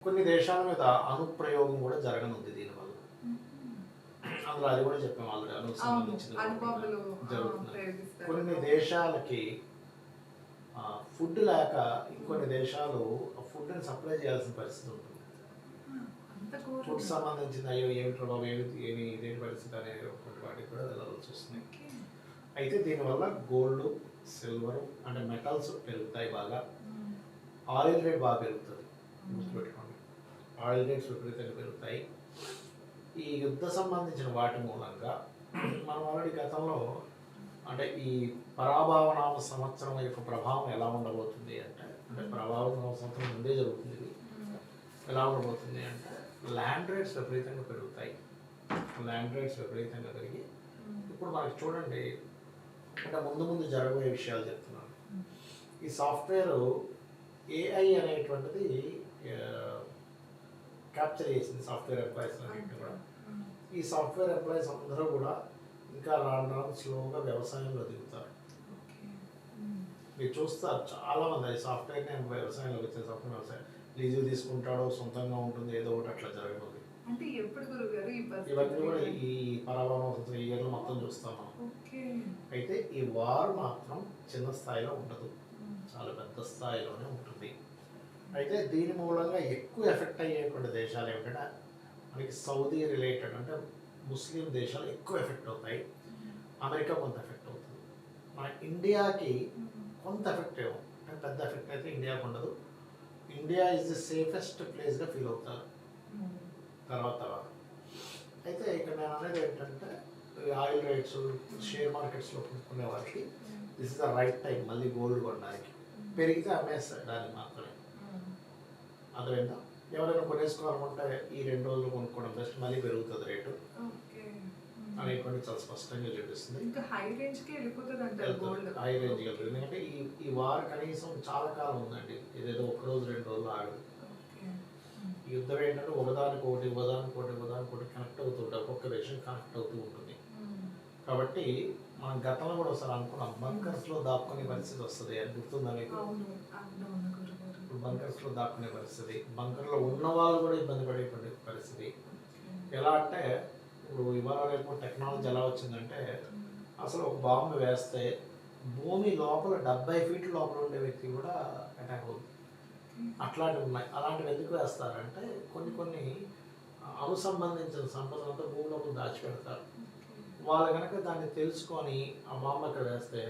కొన్ని దేశాల మీద అనుప్రయోగం కూడా జరగనుంది దీనివల్ల. అందులో అది కూడా చెప్పాము ఆల్రెడీ. అణుకు సంబంధించిన జరుగుతుంది. కొన్ని దేశాలకి ఫుడ్ లేక ఇంకొన్ని దేశాలు ఫుడ్ని సప్లై చేయాల్సిన పరిస్థితి ఉంటుంది. ఫుడ్ సంబంధించిన అయ్యో ఏమి ప్రభావం ఏమి ఇదేంటి పరిస్థితి అనే వాటికి కూడా వెళ్ళాల్సి వస్తుంది. అయితే దీనివల్ల గోల్డ్, సిల్వర్ అంటే మెటల్స్ పెరుగుతాయి బాగా. ఆయిల్ రేట్ బాగా పెరుగుతుంది, గుర్తుపెట్టుకోండి. ఆయిల్ రేట్స్ విపరీతంగా పెరుగుతాయి. ఈ యుద్ధ సంబంధించిన వాటి మూలంగా మనం ఆల్రెడీ గతంలో అంటే ఈ పరాభావనామ సంవత్సరం యొక్క ప్రభావం ఎలా ఉండబోతుంది అంటే ప్రభావనామ సంవత్సరం ముందే జరుగుతుంది. ఇది ఎలా ఉండబోతుంది అంటే ల్యాండ్ రేట్స్ విపరీతంగా పెరుగుతాయి. ల్యాండ్ రేట్స్ విపరీతంగా పెరిగి ఇప్పుడు మనకి చూడండి, అంటే ముందు ముందు జరగబోయే విషయాలు చెప్తున్నాను. ఈ సాఫ్ట్వేర్ ఏఐ అనేటువంటిది క్యాప్చర్ చేసింది సాఫ్ట్వేర్ ఎంప్లాయీస్ అన్నింటినీ కూడా. ఈ సాఫ్ట్వేర్ ఎంప్లాయీస్ అందరూ కూడా ఇంకా రాను స్లోగా వ్యవసాయంలో దిగుతారు. మీరు చూస్తారు చాలామంది సాఫ్ట్వేర్ని వ్యవసాయంలోకి వచ్చే సాఫ్ట్వేర్ వ్యవసాయం లీజు తీసుకుంటాడో సొంతంగా ఉంటుంది, ఏదో ఒకటి అట్లా జరగబోతుంది. ఇవన్నీ కూడా ఈ పరాభావం ఈ ఇయర్లో మొత్తం చూస్తాం మనం. అయితే ఈ వార్ మాత్రం చిన్న స్థాయిలో ఉండదు, చాలా పెద్ద స్థాయిలోనే ఉంటుంది. అయితే దీని మూలంగా ఎక్కువ ఎఫెక్ట్ అయ్యేటువంటి దేశాలు ఏమిటంటే మనకి సౌదీ రిలేటెడ్ అంటే ముస్లిం దేశాలు ఎక్కువ ఎఫెక్ట్ అవుతాయి. అమెరికా కొంత ఎఫెక్ట్ అవుతుంది. మన ఇండియాకి కొంత ఎఫెక్ట్ ఏమో, అంటే పెద్ద ఎఫెక్ట్ అయితే ఇండియాకు ఉండదు. ఇండియా ఈజ్ ది సేఫెస్ట్ ప్లేస్గా ఫీల్ అవుతారు తర్వాత. అయితే ఇక్కడ నేను అనేది ఏంటంటే ఆయిల్ రేట్స్, షేర్ మార్కెట్స్లో కొనుక్కునే వారికి this is the right time మళ్ళీ గోల్డ్ కొనడానికి. పెరిగితే అమ్మేస్తారు దాన్ని మాత్రమే. అర్థమైందా? ఎవరైనా కొనేసుకోవాలనుకుంటే ఈ 2 రోజులు కొనుక్కోవడం బెస్ట్, మళ్ళీ పెరుగుతుంది రేటు అనేటువంటి చాలా స్పష్టంగా చూపిస్తుంది. హై రేంజ్కి వెళ్ళిపోతుంది. ఎందుకంటే ఈ వార్ కనీసం చాలా కాలం ఉందండి. ఏదేదో 1 రోజు 2 రోజులు ఆగదు. ఈ యుద్ధం ఏంటంటే ఒకదానికొకటి కనెక్ట్ అవుతుంటాయి, ఒక్కొక్క దేశం కనెక్ట్ అవుతూ ఉంటుంది. కాబట్టి మనం గతంలో కూడా ఒకసారి అనుకున్నాం బంకర్స్లో దాక్కునే పరిస్థితి వస్తుంది అని. గుర్తుందా మీకు? ఇప్పుడు బంకర్స్లో దాక్కునే పరిస్థితి, బంకర్లో ఉన్న వాళ్ళు కూడా ఇబ్బంది పడేటువంటి పరిస్థితి. ఎలా అంటే ఇప్పుడు ఇవాళ రేపు టెక్నాలజీ ఎలా వచ్చిందంటే అసలు ఒక బాంబు వేస్తే భూమి లోపల 70 ఫీట్ల లోపల ఉండే వ్యక్తి కూడా అటాక్ అవుతుంది. అట్లాంటివి ఉన్నాయి. అలాంటివి ఎందుకు వేస్తారంటే కొన్ని అణు సంబంధించిన సంపదలతో భూమి లోపల దాచిపెడతారు. వాళ్ళు కనుక దాన్ని తెలుసుకొని ఆ బాంబు అక్కడ వేస్తే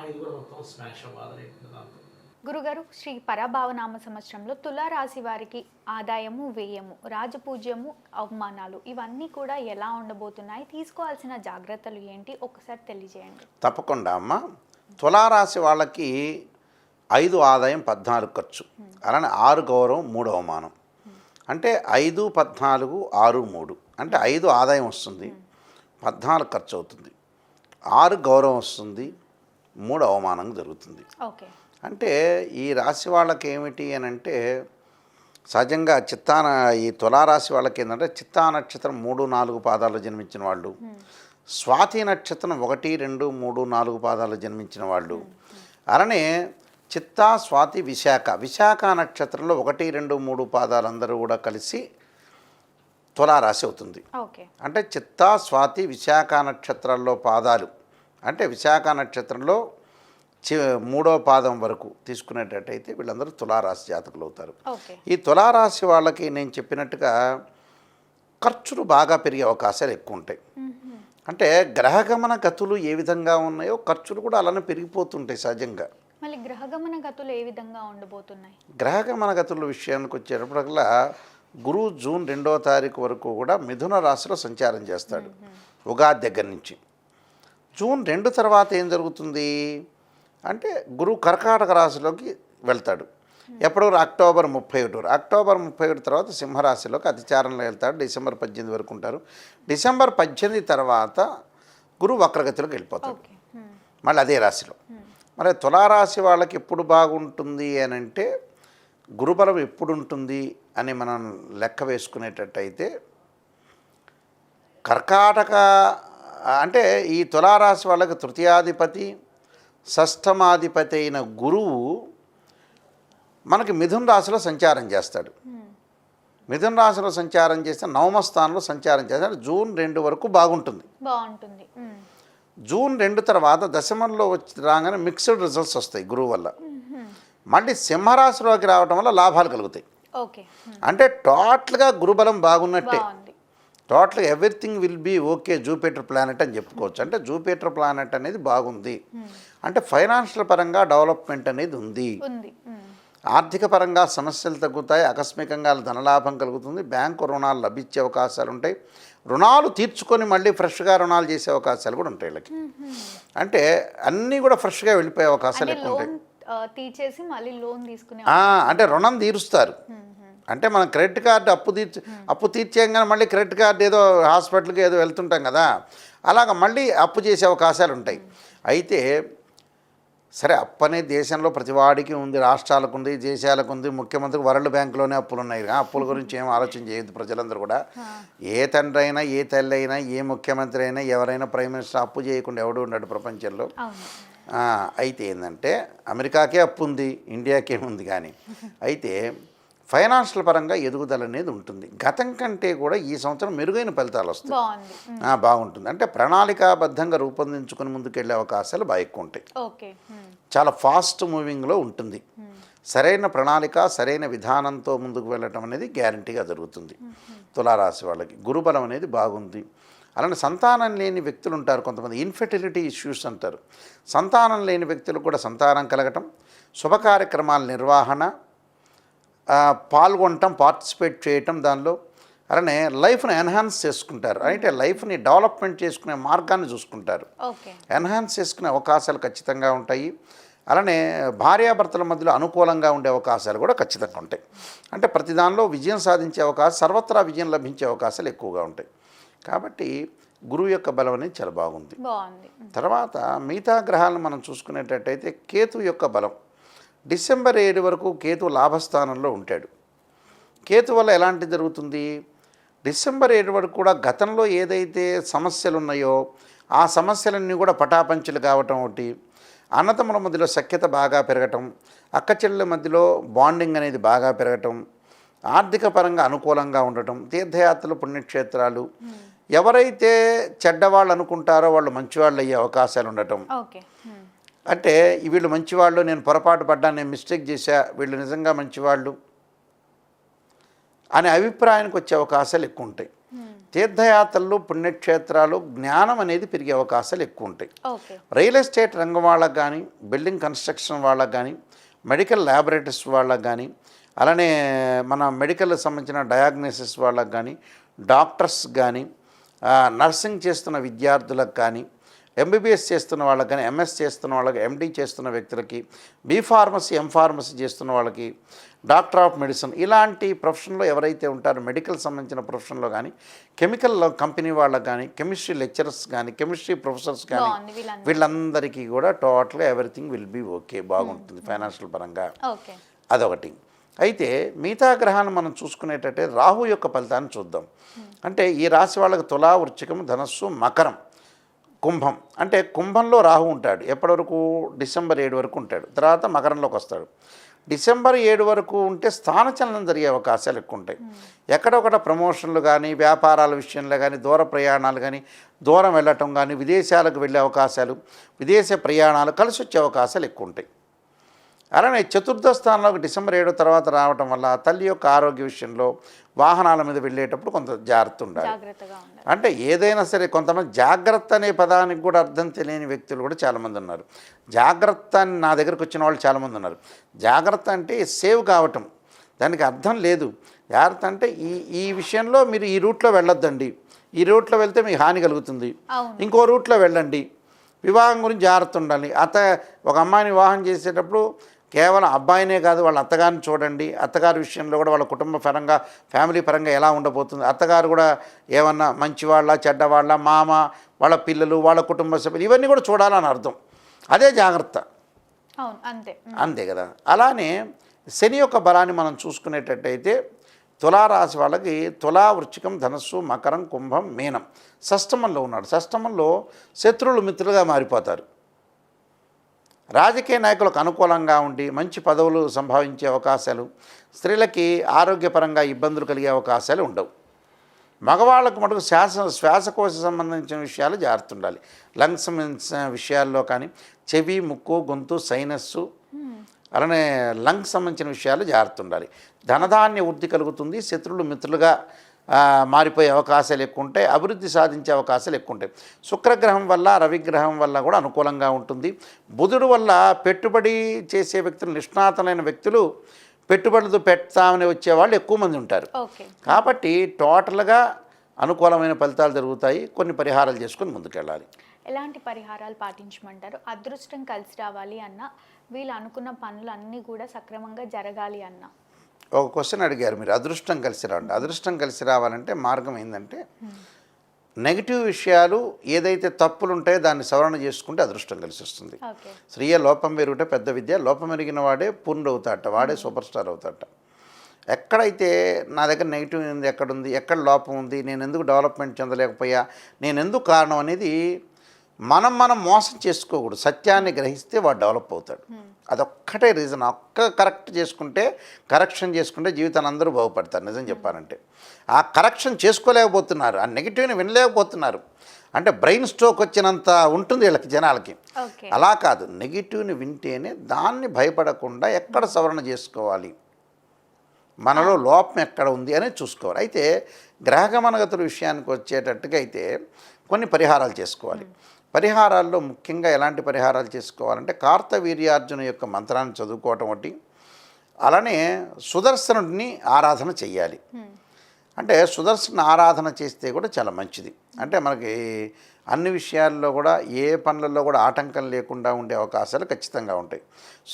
ఇది కూడా మొత్తం స్మాష్ అవ్వాలి దాంతో. గురుగారు, శ్రీ పరభావనామ సంవత్సరంలో తులారాశి వారికి ఆదాయము, వ్యయము, రాజపూజ్యము, అవమానాలు ఇవన్నీ కూడా ఎలా ఉండబోతున్నాయి, తీసుకోవాల్సిన జాగ్రత్తలు ఏంటి ఒకసారి తెలియజేయండి. తప్పకుండా అమ్మ. తులారాశి వాళ్ళకి 5 ఆదాయం, 14 ఖర్చు, అలానే 6 గౌరవం, 3 అవమానం. అంటే 5, 14, 6, 3 అంటే 5 ఆదాయం వస్తుంది, 14 ఖర్చు అవుతుంది, 6 గౌరవం వస్తుంది, 3 అవమానం జరుగుతుంది. ఓకే. అంటే ఈ రాశి వాళ్ళకి ఏమిటి అని అంటే సహజంగా ఈ తులారాశి వాళ్ళకి ఏంటంటే చిత్తా నక్షత్రం 3, 4 పాదాలు జన్మించిన వాళ్ళు, స్వాతి నక్షత్రం 1, 2, 3, 4 పాదాలు జన్మించిన వాళ్ళు, అలానే చిత్తా, స్వాతి, విశాఖ నక్షత్రంలో 1, 2, 3 పాదాలందరూ కూడా కలిసి తులారాశి అవుతుంది. అంటే చిత్తా, స్వాతి, విశాఖ నక్షత్రాల్లో పాదాలు అంటే విశాఖ నక్షత్రంలో 3వ పాదం వరకు తీసుకునేటట్టయితే వీళ్ళందరూ తులారాశి జాతకులు అవుతారు. ఈ తులారాశి వాళ్ళకి నేను చెప్పినట్టుగా ఖర్చులు బాగా పెరిగే అవకాశాలు ఎక్కువ ఉంటాయి. అంటే గ్రహగమన గతులు ఏ విధంగా ఉన్నాయో ఖర్చులు కూడా అలానే పెరిగిపోతుంటాయి సహజంగా. మళ్ళీ గ్రహగమన గతులు ఏ విధంగా ఉండబోతున్నాయి? గ్రహగమన గతుల విషయానికి వచ్చేటప్పటికల్లా గురువు జూన్ 2వ తారీఖు వరకు కూడా మిథున రాశిలో సంచారం చేస్తాడు ఉగాది దగ్గర నుంచి. జూన్ 2 తర్వాత ఏం జరుగుతుంది అంటే గురువు కర్కాటక రాశిలోకి వెళ్తాడు. ఎప్పుడు? అక్టోబర్ 31 తర్వాత సింహరాశిలోకి అతిచారంలో వెళ్తాడు. డిసెంబర్ 18 వరకు ఉంటారు. డిసెంబర్ 18 తర్వాత గురువు వక్రగతిలోకి వెళ్ళిపోతాడు మళ్ళీ అదే రాశిలో. మరి తులారాశి వాళ్ళకి ఎప్పుడు బాగుంటుంది అని అంటే గురుబలం ఎప్పుడు ఉంటుంది అని మనం లెక్క వేసుకునేటట్టయితే కర్కాటక అంటే ఈ తులారాశి వాళ్ళకి తృతీయాధిపతి, షష్ఠమాధిపతి అయిన గురువు మనకి మిథున రాశిలో సంచారం చేస్తాడు. మిథున రాశిలో సంచారం చేస్తే నవమ స్థానంలో సంచారం చేస్తే అంటే జూన్ 2 వరకు బాగుంటుంది. బాగుంటుంది. జూన్ 2 తర్వాత దశమంలో వచ్చి రాగానే మిక్స్డ్ రిజల్ట్స్ వస్తాయి గురువు వల్ల. మళ్ళీ సింహరాశిలోకి రావడం వల్ల లాభాలు కలుగుతాయి. ఓకే. అంటే టోటల్గా గురుబలం బాగున్నట్టే. బాగుంది. టోటల్గా everything will be okay Jupiter planet అని చెప్పుకోవచ్చు. అంటే జూపిటర్ ప్లానెట్ అనేది బాగుంది అంటే ఫైనాన్షియల్ పరంగా డెవలప్మెంట్ అనేది ఉంది. ఆర్థిక పరంగా సమస్యలు తగ్గుతాయి. ఆకస్మికంగా ధనలాభం కలుగుతుంది. బ్యాంకు రుణాలు లభించే అవకాశాలు ఉంటాయి. రుణాలు తీర్చుకొని మళ్ళీ ఫ్రెష్గా రుణాలు చేసే అవకాశాలు కూడా ఉంటాయి వీళ్ళకి. అంటే అన్నీ కూడా ఫ్రెష్గా వెళ్ళిపోయే అవకాశాలు ఎక్కువ ఉంటాయి. తీర్చేసి మళ్ళీ లోన్ తీసుకునే అంటే రుణం తీరుస్తారు. అంటే మనం క్రెడిట్ కార్డు అప్పు తీర్చేయంగానే మళ్ళీ క్రెడిట్ కార్డు ఏదో హాస్పిటల్కి ఏదో వెళ్తుంటాం కదా, అలాగ మళ్ళీ అప్పు చేసే అవకాశాలు ఉంటాయి. అయితే సరే అప్పు అనేది దేశంలో ప్రతివాడికి ఉంది, రాష్ట్రాలకు ఉంది, దేశాలకు ఉంది. ముఖ్యమంత్రికి వరల్డ్ బ్యాంకులోనే అప్పులు ఉన్నాయి. అప్పుల గురించి ఏం ఆలోచన చేయొద్దు ప్రజలందరూ కూడా. ఏ తండ్రి అయినా, ఏ తల్లి అయినా, ఏ ముఖ్యమంత్రి అయినా, ఎవరైనా ప్రైమ్ మినిస్టర్ అప్పు చేయకుండా ఎవడు ఉన్నాడు ప్రపంచంలో. అయితే ఏంటంటే అమెరికాకే అప్పు ఉంది, ఇండియాకే ఉంది. కానీ అయితే ఫైనాన్షియల్ పరంగా ఎదుగుదల అనేది ఉంటుంది. గతం కంటే కూడా ఈ సంవత్సరం మెరుగైన ఫలితాలు వస్తాయి. బాగుంటుంది. అంటే ప్రణాళికాబద్ధంగా రూపొందించుకుని ముందుకెళ్ళే అవకాశాలు బాగా ఎక్కువ ఉంటాయి. చాలా ఫాస్ట్ మూవింగ్లో ఉంటుంది. సరైన ప్రణాళిక, సరైన విధానంతో ముందుకు వెళ్ళటం అనేది గ్యారంటీగా జరుగుతుంది. తులారాశి వాళ్ళకి గురుబలం అనేది బాగుంది. అలానే సంతానం లేని వ్యక్తులు ఉంటారు కొంతమంది, ఇన్ఫెర్టిలిటీ ఇష్యూస్ అంటారు. సంతానం లేని వ్యక్తులకు కూడా సంతానం కలగటం, శుభ కార్యక్రమాల నిర్వహణ, పాల్గొనటం, పార్టిసిపేట్ చేయటం, దానిలో అలానే లైఫ్ని ఎన్హాన్స్ చేసుకుంటారు. అంటే లైఫ్ని డెవలప్మెంట్ చేసుకునే మార్గాన్ని చూసుకుంటారు. ఎన్హాన్స్ చేసుకునే అవకాశాలు ఖచ్చితంగా ఉంటాయి. అలానే భార్యాభర్తల మధ్యలో అనుకూలంగా ఉండే అవకాశాలు కూడా ఖచ్చితంగా ఉంటాయి. అంటే ప్రతి దానిలో విజయం సాధించే అవకాశం, సర్వత్రా విజయం లభించే అవకాశాలు ఎక్కువగా ఉంటాయి. కాబట్టి గురువు యొక్క బలం అనేది చాలా బాగుంది. తర్వాత మిగతా గ్రహాలను మనం చూసుకునేటట్టయితే కేతు యొక్క బలం డిసెంబర్ 7 వరకు కేతు లాభస్థానంలో ఉంటాడు. కేతు వల్ల ఎలాంటి జరుగుతుంది, డిసెంబర్ 7 వరకు కూడా గతంలో ఏదైతే సమస్యలు ఉన్నాయో ఆ సమస్యలన్నీ కూడా పటాపంచలు కావటం, ఒకటి అన్నతమ్ముల మధ్యలో సఖ్యత బాగా పెరగటం, అక్క చెల్లెల మధ్యలో బాండింగ్ అనేది బాగా పెరగటం, ఆర్థిక పరంగా అనుకూలంగా ఉండటం, తీర్థయాత్రలు, పుణ్యక్షేత్రాలు, ఎవరైతే చెడ్డవాళ్ళు అనుకుంటారో వాళ్ళు మంచివాళ్ళు అయ్యే అవకాశాలు ఉండటం. అంటే వీళ్ళు మంచివాళ్ళు, నేను పొరపాటు పడ్డాను, నేను మిస్టేక్ చేశా, వీళ్ళు నిజంగా మంచివాళ్ళు అనే అభిప్రాయానికి వచ్చే అవకాశాలు ఎక్కువ ఉంటాయి. తీర్థయాత్రలు, పుణ్యక్షేత్రాలు, జ్ఞానం అనేది పెరిగే అవకాశాలు ఎక్కువ ఉంటాయి. రియల్ ఎస్టేట్ రంగం వాళ్ళకు కానీ, బిల్డింగ్ కన్స్ట్రక్షన్ వాళ్ళకు కానీ, మెడికల్ ల్యాబొరేటరీస్ వాళ్ళకు కానీ, అలానే మన మెడికల్ సంబంధించిన డయాగ్నోసిస్ వాళ్ళకు కానీ, డాక్టర్స్ కానీ, నర్సింగ్ చేస్తున్న విద్యార్థులకు కానీ, ఎంబీబీఎస్ చేస్తున్న వాళ్ళకి కానీ, ఎంఎస్ చేస్తున్న వాళ్ళకి, ఎండీ చేస్తున్న వ్యక్తులకి, బీ ఫార్మసీ, ఎం ఫార్మసీ చేస్తున్న వాళ్ళకి, డాక్టర్ ఆఫ్ మెడిసిన్ ఇలాంటి ప్రొఫెషన్లో ఎవరైతే ఉంటారో, మెడికల్ సంబంధించిన ప్రొఫెషన్లో కానీ, కెమికల్ కంపెనీ వాళ్ళకి కానీ, కెమిస్ట్రీ లెక్చరర్స్ కానీ, కెమిస్ట్రీ ప్రొఫెసర్స్ కానీ, వీళ్ళందరికీ కూడా టోటల్గా ఎవ్రీథింగ్ విల్ బీ ఓకే, బాగుంటుంది ఫైనాన్షియల్ పరంగా. అదొకటి. అయితే మిగతా గ్రహాన్ని మనం చూసుకునేటట్టే రాహు యొక్క ఫలితాన్ని చూద్దాం. అంటే ఈ రాశి వాళ్ళకి తులా, వృశ్చికం, ధనస్సు, మకరం, కుంభం. అంటే కుంభంలో రాహు ఉంటాడు ఎప్పటి వరకు, డిసెంబర్ 7 వరకు ఉంటాడు. తర్వాత మకరంలోకి వస్తాడు. డిసెంబర్ 7 వరకు ఉంటే స్థానచలనం జరిగే అవకాశాలు ఎక్కువ ఉంటాయి. ఎక్కడొకట ప్రమోషన్లు కానీ, వ్యాపారాల విషయంలో కానీ, దూర ప్రయాణాలు కానీ, దూరం వెళ్ళటం కానీ, విదేశాలకు వెళ్ళే అవకాశాలు, విదేశ ప్రయాణాలు కలిసి వచ్చే అవకాశాలు ఎక్కువ ఉంటాయి. అలానే చతుర్థ స్థానంలోకి డిసెంబర్ 7 తర్వాత రావటం వల్ల తల్లి యొక్క ఆరోగ్య విషయంలో, వాహనాల మీద వెళ్ళేటప్పుడు కొంత జాగ్రత్త ఉండాలి. అంటే ఏదైనా సరే కొంతమంది జాగ్రత్త అనే పదానికి కూడా అర్థం తెలియని వ్యక్తులు కూడా చాలామంది ఉన్నారు. జాగ్రత్త అని నా దగ్గరకు వచ్చిన వాళ్ళు చాలామంది ఉన్నారు. జాగ్రత్త అంటే సేవ్ కావటం, దానికి అర్థం లేదు. జాగ్రత్త అంటే ఈ విషయంలో మీరు ఈ రూట్లో వెళ్ళొద్దండి, ఈ రూట్లో వెళ్తే మీకు హాని కలుగుతుంది, ఇంకో రూట్లో వెళ్ళండి. వివాహం గురించి జాగ్రత్త ఉండాలి. ఒక అమ్మాయిని వివాహం చేసేటప్పుడు కేవలం అబ్బాయినే కాదు, వాళ్ళ అత్తగారిని చూడండి. అత్తగారి విషయంలో కూడా వాళ్ళ కుటుంబ పరంగా, ఫ్యామిలీ పరంగా ఎలా ఉండబోతుంది, అత్తగారు కూడా ఏమన్నా మంచివాళ్ళ, చెడ్డవాళ్ళ, మామ, వాళ్ళ పిల్లలు, వాళ్ళ కుటుంబ సభ్యులు, ఇవన్నీ కూడా చూడాలని అర్థం. అదే జాగ్రత్త. అంతే కదా. అలానే శని యొక్క బలాన్ని మనం చూసుకునేటట్టయితే తులారాశి వాళ్ళకి తులా, వృశ్చికం, ధనస్సు, మకరం, కుంభం, మీనం షష్టమంలో ఉన్నాడు. షష్టమంలో శత్రువులు మిత్రులుగా మారిపోతారు. రాజకీయ నాయకులకు అనుకూలంగా ఉండి మంచి పదవులు సంభావించే అవకాశాలు, స్త్రీలకి ఆరోగ్యపరంగా ఇబ్బందులు కలిగే అవకాశాలు ఉండవు. మగవాళ్ళకు మటుకు శ్వాసకోశ సంబంధించిన విషయాలు జాగ్రత్త ఉండాలి. లంగ్స్ విషయాల్లో కానీ, చెవి, ముక్కు, గొంతు, సైనస్సు, అలానే లంగ్స్ సంబంధించిన విషయాలు జాగ్రత్త ఉండాలి. ధనధాన్య వృద్ధి కలుగుతుంది. శత్రువులు మిత్రులుగా మారిపోయే అవకాశాలు ఎక్కువ ఉంటాయి. అభివృద్ధి సాధించే అవకాశాలు ఎక్కువ ఉంటాయి. శుక్రగ్రహం వల్ల, రవిగ్రహం వల్ల కూడా అనుకూలంగా ఉంటుంది. బుధుడు వల్ల పెట్టుబడి చేసే వ్యక్తులు, నిష్ణాతులైన వ్యక్తులు పెట్టుబడులు పెడతామని వచ్చేవాళ్ళు ఎక్కువ మంది ఉంటారు. కాబట్టి టోటల్గా అనుకూలమైన ఫలితాలు జరుగుతాయి. కొన్ని పరిహారాలు చేసుకొని ముందుకెళ్ళాలి. ఎలాంటి పరిహారాలు పాటించమంటారు? అదృష్టం కలిసి రావాలి అన్న, వీళ్ళు అనుకున్న పనులు అన్నీ కూడా సక్రమంగా జరగాలి అన్న. ఒక క్వశ్చన్ అడిగారు మీరు, అదృష్టం కలిసి రావండి. అదృష్టం కలిసి రావాలంటే మార్గం ఏంటంటే, నెగిటివ్ విషయాలు ఏదైతే తప్పులు ఉంటాయో దాన్ని సవరణ చేసుకుంటే అదృష్టం కలిసి వస్తుంది. స్త్రీయ లోపం పెరుగుటే పెద్ద విద్య, లోపం ఎరిగిన వాడే పూర్ణుడు అవుతాడట, వాడే సూపర్ స్టార్ అవుతాడట. ఎక్కడైతే నా దగ్గర నెగిటివ్ ఉంది, ఎక్కడుంది, ఎక్కడ లోపం ఉంది, నేను ఎందుకు డెవలప్మెంట్ చెందలేకపోయా, నేను ఎందుకు కారణం అనేది మనం మోసం చేసుకోకూడదు. సత్యాన్ని గ్రహిస్తే వాడు డెవలప్ అవుతాడు. అదొక్కటే రీజన్. కరెక్షన్ చేసుకుంటే జీవితాన్ని అందరూ బాగుపడతారు. నిజం చెప్పాలంటే ఆ కరెక్షన్ చేసుకోలేకపోతున్నారు, ఆ నెగిటివ్ని వినలేకపోతున్నారు. అంటే బ్రెయిన్ స్ట్రోక్ వచ్చినంత ఉంటుంది వీళ్ళకి, జనాలకి. అలా కాదు, నెగిటివ్ని వింటేనే దాన్ని భయపడకుండా ఎక్కడ సవరణ చేసుకోవాలి, మనలో లోపం ఎక్కడ ఉంది అనేది చూసుకోవాలి. అయితే గ్రహగమనగతుల విషయానికి వచ్చేటట్టుగా అయితే కొన్ని పరిహారాలు చేసుకోవాలి. పరిహారాల్లో ముఖ్యంగా ఎలాంటి పరిహారాలు చేసుకోవాలంటే, కార్తవీర్యార్జున యొక్క మంత్రాన్ని చదువుకోవటం ఒకటి, అలానే సుదర్శనుడిని ఆరాధన చెయ్యాలి. అంటే సుదర్శన ఆరాధన చేస్తే కూడా చాలా మంచిది. అంటే మనకి అన్ని విషయాల్లో కూడా, ఏ పనులలో కూడా ఆటంకం లేకుండా ఉండే అవకాశాలు ఖచ్చితంగా ఉంటాయి.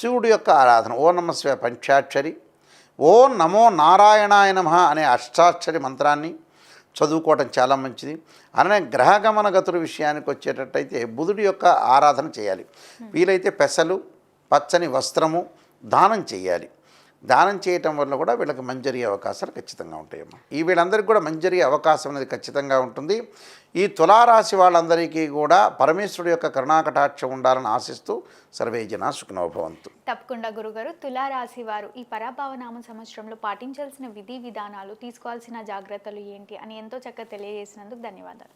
శివుడి యొక్క ఆరాధన, ఓ నమ శివాయ పంచాక్షరి, ఓం నమో నారాయణాయ నమః అనే అష్టాక్షరి మంత్రాన్ని చదువుకోవటం చాలా మంచిది. అలానే గ్రహగమన గతుల విషయానికి వచ్చేటట్టయితే బుధుడి యొక్క ఆరాధన చేయాలి. వీలైతే పెసలు, పచ్చని వస్త్రము దానం చేయాలి. దానం చేయటం వల్ల కూడా వీళ్ళకి మంచి జరిగే అవకాశాలు ఖచ్చితంగా ఉంటాయమ్మా. వీళ్ళందరికీ కూడా మంచి జరిగే అవకాశం అనేది ఖచ్చితంగా ఉంటుంది. ఈ తులారాశి వాళ్ళందరికీ కూడా పరమేశ్వరుడు యొక్క కరుణాకటాక్షం ఉండాలని ఆశిస్తూ సర్వే జనా సుఖినో భవంతు. తప్పకుండా గురుగారు, తులారాశి వారు ఈ పరాభవనామ సంవత్సరంలో పాటించాల్సిన విధి విధానాలు, తీసుకోవాల్సిన జాగ్రత్తలు ఏంటి అని ఎంతో చక్కగా తెలియజేసినందుకు ధన్యవాదాలు.